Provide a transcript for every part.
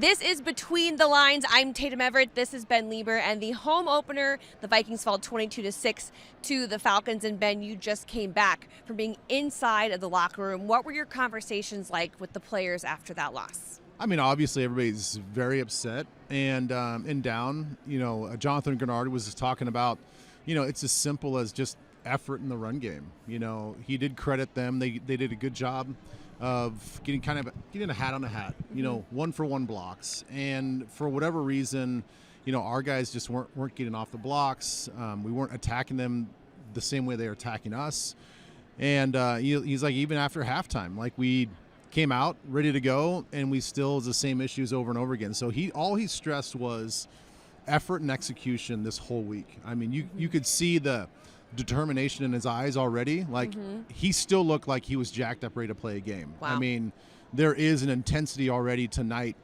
This is Between the Lines. I'm Tatum Everett. This is Ben Leber. And the home opener, the Vikings fall 22-6 to the Falcons. And Ben, you just came back from being inside of the locker room. What were your conversations like with the players after that loss? I mean, obviously everybody's very upset and down. Jonathan Grenard was just talking about, it's as simple as just effort in the run game. He did credit them. They did a good job of getting a hat on a hat, one for one blocks. And for whatever reason, our guys just weren't getting off the blocks. We weren't attacking them the same way they were attacking us. And he's like, even after halftime, like we came out ready to go, and we still is the same issues over and over again. So all he stressed was effort and execution this whole week. I mean, you could see the determination in his eyes already. Like he still looked like he was jacked up ready to play a game. Wow. I mean, there is an intensity already tonight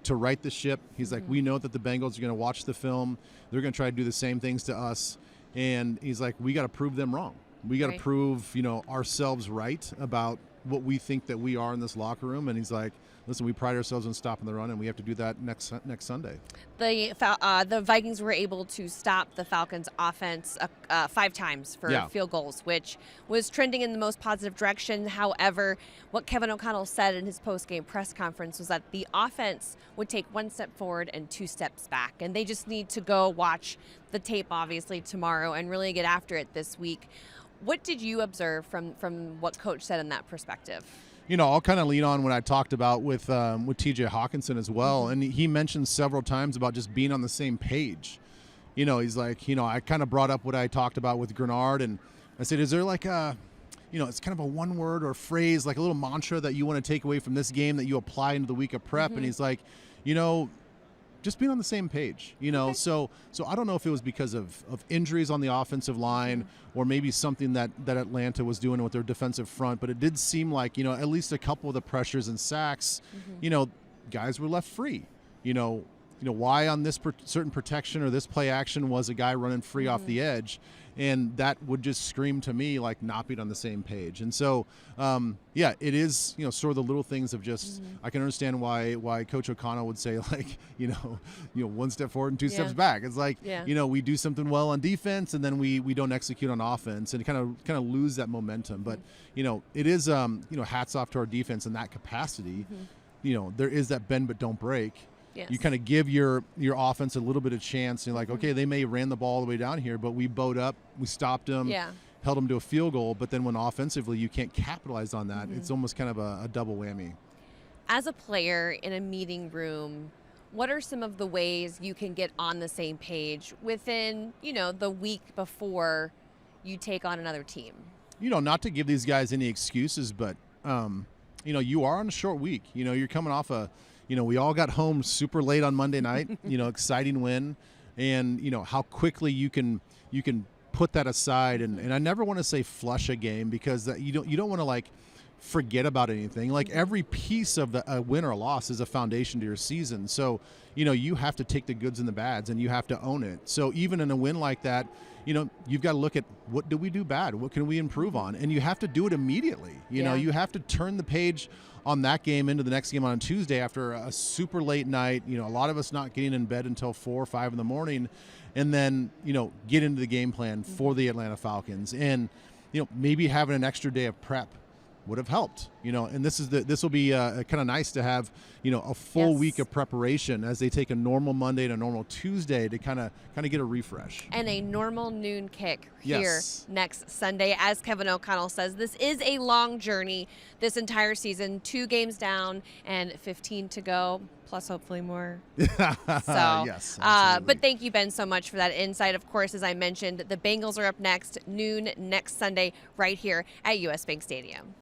to right the ship. He's like, we know that the Bengals are going to watch the film. They're going to try to do the same things to us. And he's like, we got to prove them wrong. We got to prove, ourselves right about what we think that we are in this locker room. And he's like, listen, we pride ourselves on stopping the run, and we have to do that next Sunday. The Vikings were able to stop the Falcons' offense 5 times for field goals, which was trending in the most positive direction. However, what Kevin O'Connell said in his post-game press conference was that the offense would take 1 step forward and 2 steps back, and they just need to go watch the tape, obviously, tomorrow and really get after it this week. What did you observe from what Coach said in that perspective? I'll kind of lean on what I talked about with T.J. Hawkinson as well. And he mentioned several times about just being on the same page. He's like, I kind of brought up what I talked about with Grenard, and I said, is there like it's kind of a one word or phrase, like a little mantra that you want to take away from this game that you apply into the week of prep? And he's like, just being on the same page, Okay. So I don't know if it was because of injuries on the offensive line or maybe something that Atlanta was doing with their defensive front, but it did seem like, at least a couple of the pressures and sacks, guys were left free. Why on this certain protection or this play action was a guy running free off the edge, and that would just scream to me like not being on the same page. And so, it is, sort of the little things of just, I can understand why Coach O'Connell would say like, 1 step forward and 2 steps back. It's like, we do something well on defense and then we don't execute on offense and kind of lose that momentum. But, it is, hats off to our defense in that capacity. There is that bend but don't break. Yes. You kind of give your offense a little bit of chance. You're like, okay, they may have ran the ball all the way down here, but we bowed up, we stopped them, held them to a field goal. But then when offensively you can't capitalize on that, it's almost kind of a double whammy. As a player in a meeting room, what are some of the ways you can get on the same page within, the week before you take on another team? Not to give these guys any excuses, but, you are on a short week. You're coming off we all got home super late on Monday night, exciting win, and how quickly you can put that aside, and I never want to say flush a game because you don't want to like forget about anything. Like every piece of a win or a loss is a foundation to your season. So, you have to take the goods and the bads and you have to own it. So even in a win like that, you've got to look at what do we do bad? What can we improve on? And you have to do it immediately. You have to turn the page on that game into the next game on Tuesday after a super late night, a lot of us not getting in bed until 4 or 5 in the morning, and then, get into the game plan for the Atlanta Falcons. And, maybe having an extra day of prep would have helped, and this will be kind of nice to have, a full week of preparation as they take a normal Monday and a normal Tuesday to kind of get a refresh. And a normal noon kick here next Sunday. As Kevin O'Connell says, this is a long journey this entire season, 2 games down and 15 to go, plus hopefully more. So, yes, but thank you, Ben, so much for that insight. Of course, as I mentioned, the Bengals are up next, noon next Sunday, right here at US Bank Stadium.